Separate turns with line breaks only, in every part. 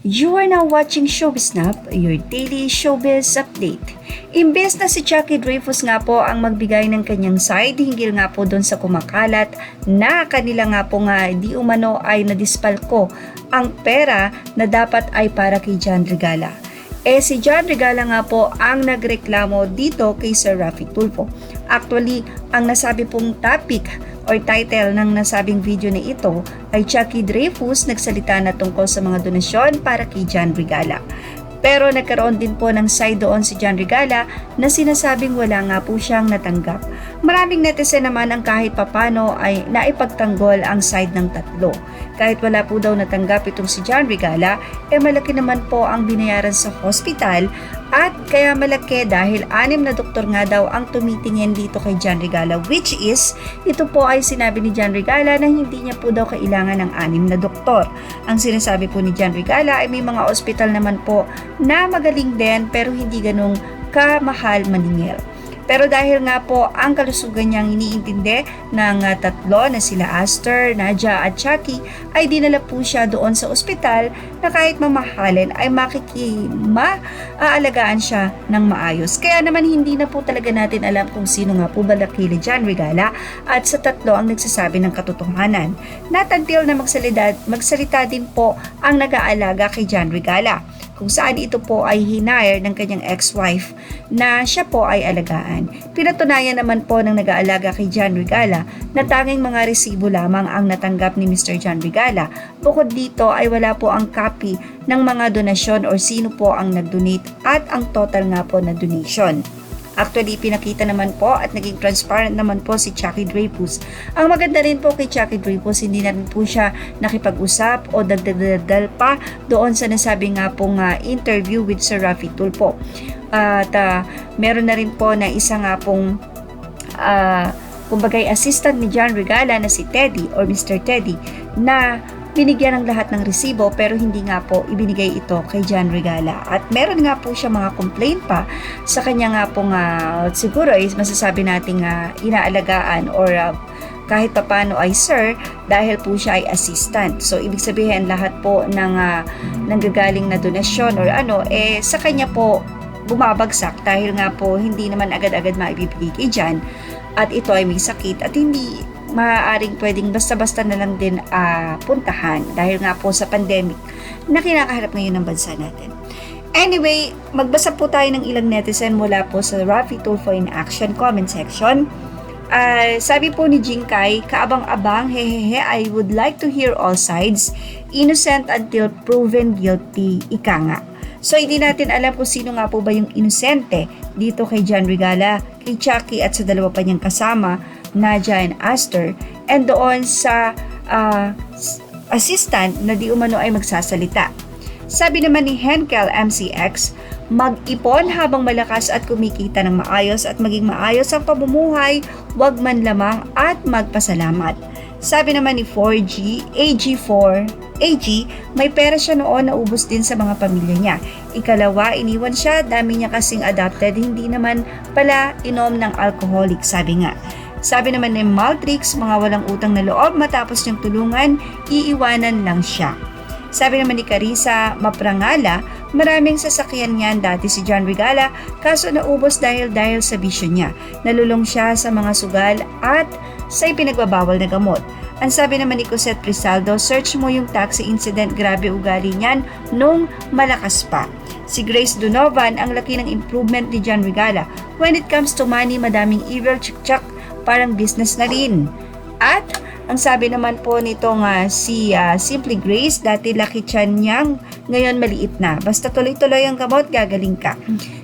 You are now watching Showbiz Snap, your daily showbiz update. Imbes na si Jackie Dreyfus nga po ang magbigay ng kanyang side hinggil nga po doon sa kumakalat na kanila nga po nga di umano ay nadispalko ang pera na dapat ay para kay John Regala. Si John Regala nga po ang nagreklamo dito kay Sir Raffy Tulfo. Actually, ang nasabi pong topic or title ng nasabing video na ito ay Jackie Dreyfus nagsalita na tungkol sa mga donasyon para kay John Regala. Pero nagkaroon din po ng side doon si John Regala na sinasabing wala nga po siyang natanggap. Maraming netizen naman ang kahit papano ay naipagtanggol ang side ng tatlo. Kahit wala po daw natanggap itong si John Regala, malaki naman po ang binayaran sa hospital at kaya malaki dahil 6 na doktor nga daw ang tumitingin dito kay John Regala, which is, ito po ay sinabi ni John Regala na hindi niya po daw kailangan ng 6 na doktor. Ang sinasabi po ni John Regala ay may mga ospital naman po na magaling din pero hindi ganong kamahal maningil. Pero dahil nga po ang kalusugan niyang iniintindi ng tatlo na sila Aster, Nadia at Jackie ay dinala po siya doon sa ospital na kahit mamahalin ay maaalagaan siya ng maayos. Kaya naman hindi na po talaga natin alam kung sino nga po balakili John Regala at sa tatlo ang nagsasabi ng katotohanan. Not until na magsalita din po ang nag-aalaga kay John Regala, kung saan ito po ay hinire ng kanyang ex-wife na siya po ay alagaan. Pinatunayan naman po ng nag-aalaga kay John Regala na tanging mga resibo lamang ang natanggap ni Mr. John Regala. Bukod dito ay wala po ang copy ng mga donasyon o sino po ang nag-donate at ang total nga po na donation. Actually, pinakita naman po at naging transparent naman po si Jackie Dreyfus. Ang maganda rin po kay Jackie Dreyfus, hindi na rin po siya nakipag-usap o dagdagdal pa doon sa nasabi nga pong interview with Sir Raffy Tulfo. At meron na rin po na isa nga pong kumbagay assistant ni John Regala na si Teddy or Mr. Teddy na binigyan ng lahat ng resibo pero hindi nga po ibinigay ito kay John Regala. At meron nga po siya mga complaint pa sa kanya nga po siguro ay masasabi nating inaalagaan or kahit papano ay sir dahil po siya ay assistant. So ibig sabihin lahat po ng nanggagaling na donasyon or sa kanya po bumabagsak dahil nga po hindi naman agad-agad maibibigay kay John at ito ay may sakit at hindi maaaring pwedeng basta-basta na lang din puntahan dahil nga po sa pandemic na kinakaharap ngayon ng bansa natin. Anyway, magbasa po tayo ng ilang netizen mula po sa Raffy Tulfo in Action comment section. Sabi po ni Jinkay, kaabang-abang, hehehe, I would like to hear all sides. Innocent until proven guilty, ika nga. So, hindi natin alam kung sino nga po ba yung inosente dito kay John Regala, kay Jackie at sa dalawa pa niyang kasama, Nadia and Aster, and doon sa assistant na di umano ay magsasalita. Sabi naman ni Henkel MCX, mag-ipon habang malakas at kumikita ng maayos at maging maayos ang pamumuhay, wag man lamang at magpasalamat. Sabi naman ni 4G, AG, may pera siya noon na ubos din sa mga pamilya niya. Ikalawa, iniwan siya, dami niya kasing adopted, hindi naman pala inom ng alcoholic, sabi nga. Sabi naman ni Maltrix, mga walang utang na loob, matapos niyang tulungan, iiwanan lang siya. Sabi naman ni Carissa Maprangala, maraming sasakyan niyan dati si John Regala, kaso naubos dahil sa bisyo niya. Nalulong siya sa mga sugal at sa ipinagbabawal na gamot. Ang sabi naman ni Cosette Rizaldo, search mo yung taxi incident, grabe ugali niyan nung malakas pa. Si Grace Donovan, ang laki ng improvement ni John Regala. When it comes to money, madaming evil, tsak-tsak, parang business na rin. At ang sabi naman po nitong si Simply Grace, dati laki tiyan niyang, ngayon maliit na. Basta tuloy-tuloy ang gamot, gagaling ka.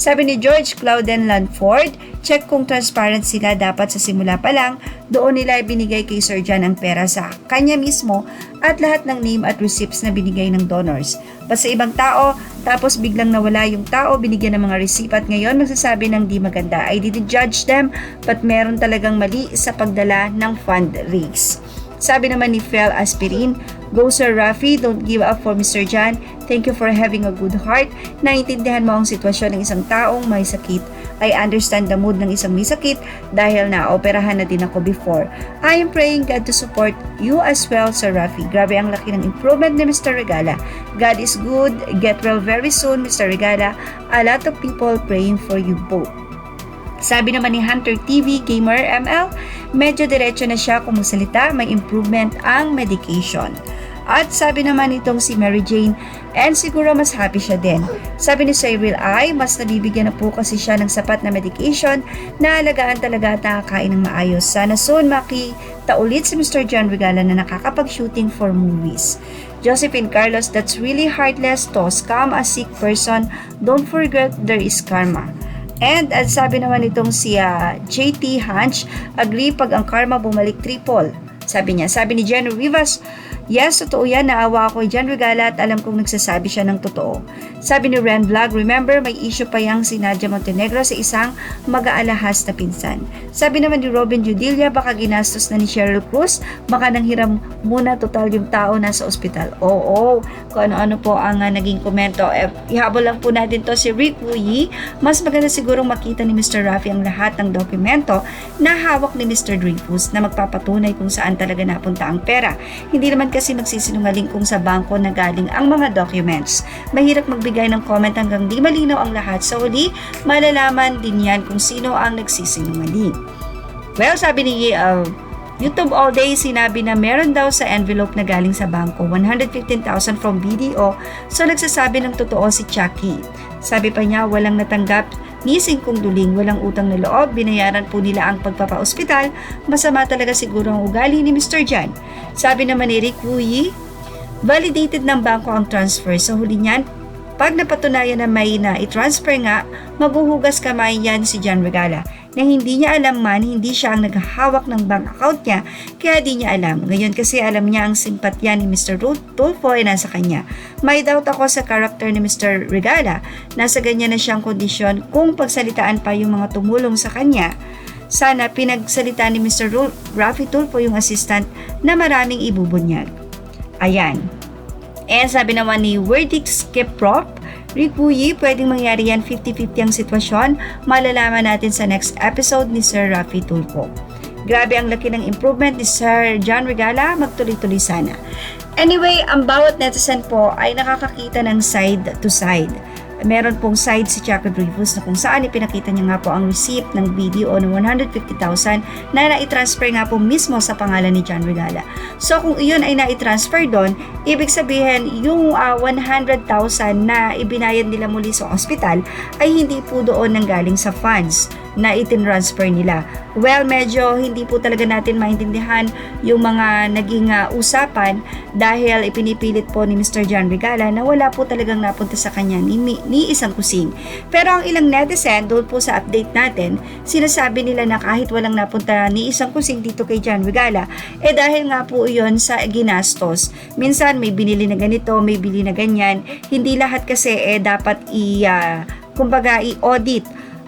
Sabi ni George Clauden Lanford, check kung transparent sila, dapat sa simula pa lang, doon nila binigay kay Sir John ang pera sa kanya mismo at lahat ng name at receipts na binigay ng donors. Basta ibang tao, tapos biglang nawala yung tao, binigyan ng mga receipt at ngayon magsasabi ng di maganda. I didn't judge them, but meron talagang mali sa pagdala ng fundraise. Sabi naman ni Fel Aspirin, Go Sir Rafi, don't give up for Mr. Jan. Thank you for having a good heart. Naintindihan mo ang sitwasyon ng isang taong may sakit. I understand the mood ng isang may sakit dahil na-operahan na din ako before. I am praying God to support you as well, Sir Rafi. Grabe ang laki ng improvement ni Mr. Regala. God is good. Get well very soon, Mr. Regala. A lot of people praying for you both. Sabi naman ni Hunter TV Gamer ML, medyo diretso na siya kung magsalita, may improvement ang medication. At sabi naman itong si Mary Jane, and siguro mas happy siya din. Sabi ni Cyril ay, mas nabibigyan na po kasi siya ng sapat na medication na alagaan talaga at nakakain ng maayos. Sana soon makita ulit si Mr. John Regala na nakakapag-shooting for movies. Josephine Carlos, that's really heartless to scam a sick person. Don't forget there is karma. And at sabi naman itong si JT Hunch, agree pag ang karma bumalik triple. Sabi ni Jen Rivas, yes, totoo yan, naawa ako kay Jan Regala at alam kong nagsasabi siya ng totoo. Sabi ni Ren Vlog, remember may issue pa yang si Nadia Montenegro sa isang mag-aalahas na pinsan. Sabi naman ni Robin Judilia, baka ginastos na ni Cheryl Cruz, baka nanghiram muna total yung tao nasa ospital. Oo, kung ano-ano po ang naging komento. Ihabol lang po natin to si Rick Wuyi. Mas maganda sigurong makita ni Mr. Rafi ang lahat ng dokumento na hawak ni Mr. Dreyfus na magpapatunay kung saan talaga napunta ang pera. Hindi naman kasi magsisinungaling kung sa bangko na galing ang mga documents. Mahirap magbigay ng comment hanggang di malinaw ang lahat. Sa uli, malalaman din yan kung sino ang nagsisinungaling. Well, sabi ni YouTube All Day, sinabi na meron daw sa envelope na galing sa bangko, 115,000 from BDO, so nagsasabi ng totoo si Chucky. Sabi pa niya, walang natanggap ni Singkong Duling, walang utang na loob, binayaran po nila ang pagpapa-ospital, masama talaga siguro ang ugali ni Mr. Jan. Sabi naman ni Rick Wuyi, validated ng bangko ang transfer, sa huli niyan, pag napatunayan na may na i-transfer nga, maghuhugas kamay yan si Jan Regala, na hindi niya alam man, hindi siya ang naghahawak ng bank account niya, kaya di niya alam. Ngayon kasi alam niya ang simpatya ni Mr. Tulfo ay nasa kanya. May doubt ako sa character ni Mr. Regala, nasa ganyan na siyang kondisyon kung pagsalitaan pa yung mga tumulong sa kanya. Sana pinagsalita ni Mr. Rafi Tulfo yung assistant na maraming ibubunyag. Ayan. And sabi naman ni Verdict Skip Prop, Rick Wuyi, pwedeng mangyari yan 50-50 ang sitwasyon. Malalaman natin sa next episode ni Sir Rafi Tulfo. Grabe ang laki ng improvement ni Sir John Regala, magtuloy-tuloy sana. Anyway, ang bawat netizen po ay nakakakita ng side to side. Meron pong side si Chucky Dreyfus na kung saan ipinakita niya nga po ang receipt ng BDO ng 150,000 na naitransfer nga po mismo sa pangalan ni John Regala. So kung iyon ay naitransfer doon, ibig sabihin yung 100,000 na ibinayad nila muli sa ospital ay hindi po doon nanggaling sa funds na itinransfer nila. Well, medyo hindi po talaga natin maintindihan yung mga naging usapan dahil ipinipilit po ni Mr. John Regala na wala po talagang napunta sa kanya ni isang kusing. Pero ang ilang netizen, doon po sa update natin, sinasabi nila na kahit walang napunta ni isang kusing dito kay John Regala, dahil nga po yun sa ginastos. Minsan may binili na ganito, may bili na ganyan. Hindi lahat kasi dapat kumbaga i-audit.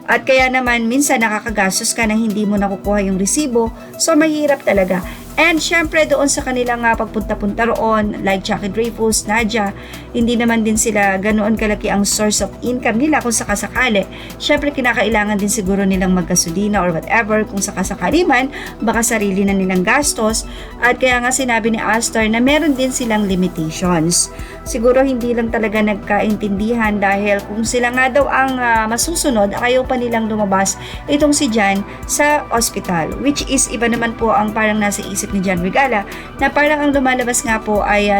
At kaya naman minsan nakakagastos ka na hindi mo nakukuha yung resibo, so mahirap talaga. And syempre doon sa kanilang pagpunta-punta roon, like Chucky Dreyfus, Nadia, hindi naman din sila ganoon kalaki ang source of income nila kung sakasakali. Syempre kinakailangan din siguro nilang maggasolina or whatever kung sakasakali man, baka sarili na nilang gastos. At kaya nga sinabi ni Astor na meron din silang limitations. Siguro hindi lang talaga nagkaintindihan dahil kung sila nga daw ang masusunod, ayaw pa nilang lumabas itong si Jan sa hospital, which is iba naman po ang parang nasa isip ni Jan Regala na parang ang lumalabas nga po ay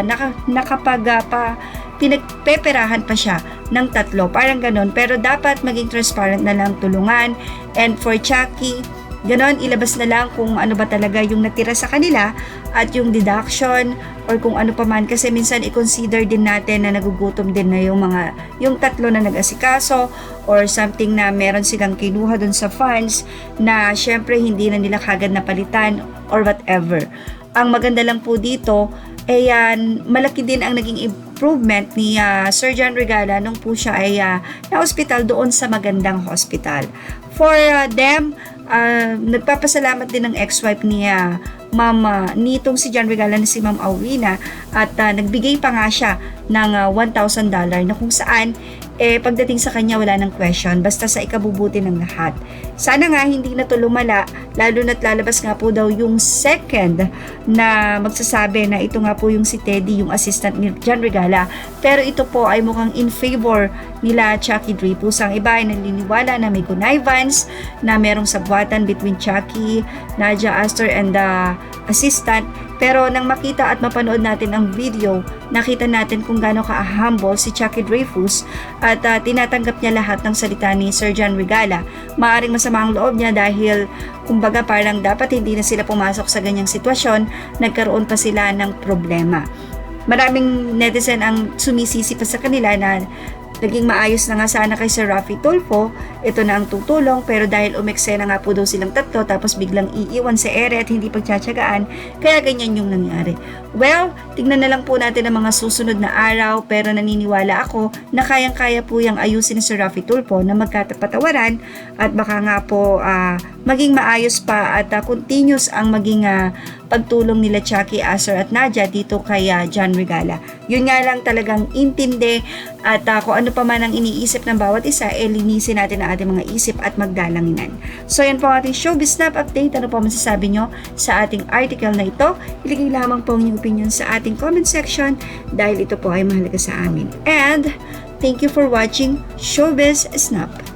pinagpeperahan pa siya ng 3, parang ganon. Pero dapat maging transparent na lang, tulungan. And for Chucky, ganon, ilabas na lang kung ano ba talaga yung natira sa kanila at yung deduction or kung ano pa man, kasi minsan i-consider din natin na nagugutom din na yung 3 na nag-asikaso or something na meron silang kinuha dun sa funds na syempre hindi na nila kagad napalitan or whatever. Ang maganda lang po dito malaki din ang naging improvement ni Sir John Regala nung po siya ay na-hospital doon sa magandang hospital. For them, nagpapasalamat din ng ex-wife ni nitong si John Regala na si Ma'am Awina at nagbigay pa nga siya ng $1,000 na kung saan pagdating sa kanya wala ng question basta sa ikabubuti ng lahat. Sana nga hindi na to lumala, lalo na't lalabas nga po daw yung second na magsasabi na ito nga po yung si Teddy, yung assistant ni John Regala, pero ito po ay mukhang in favor nila Chucky Dreyfus. Ang iba ay naniniwala na may connivance, na merong sabwatan between Chucky, Nadia Astor and the assistant. Pero nang makita at mapanood natin ang video, nakita natin kung gaano ka-humble si Chucky Dreyfus at tinatanggap niya lahat ng salita ni Sir John Regala. Maaring masama ang loob niya dahil kumbaga parang dapat hindi na sila pumasok sa ganyang sitwasyon, nagkaroon pa sila ng problema. Maraming netizen ang sumisisi pa sa kanila na naging maayos na nga sana kay Sir Raffy Tulfo, ito na ang tutulong, pero dahil umeksena nga po daw silang tatlo tapos biglang iiwan sa ere at hindi pagtsatsagaan, kaya ganyan yung nangyari. Well, tignan na lang po natin ang mga susunod na araw, pero naniniwala ako na kayang-kaya po yung ayusin ni Sir Raffy Tulfo na magkatapatawaran at baka nga po maging maayos pa at continuous ang maging pagtulong nila Chucky, Astor at Nadia dito kay John Regala. Yun nga lang talagang intindi at kung ano pa man ang iniisip ng bawat isa, linisin natin ang ating mga isip at magdalanginan. So yan po ang ating Showbiz Snap Update. Ano po masasabi nyo sa ating article na ito? Iligay lamang po ang inyong opinion sa ating comment section dahil ito po ay mahalaga sa amin. And thank you for watching Showbiz Snap.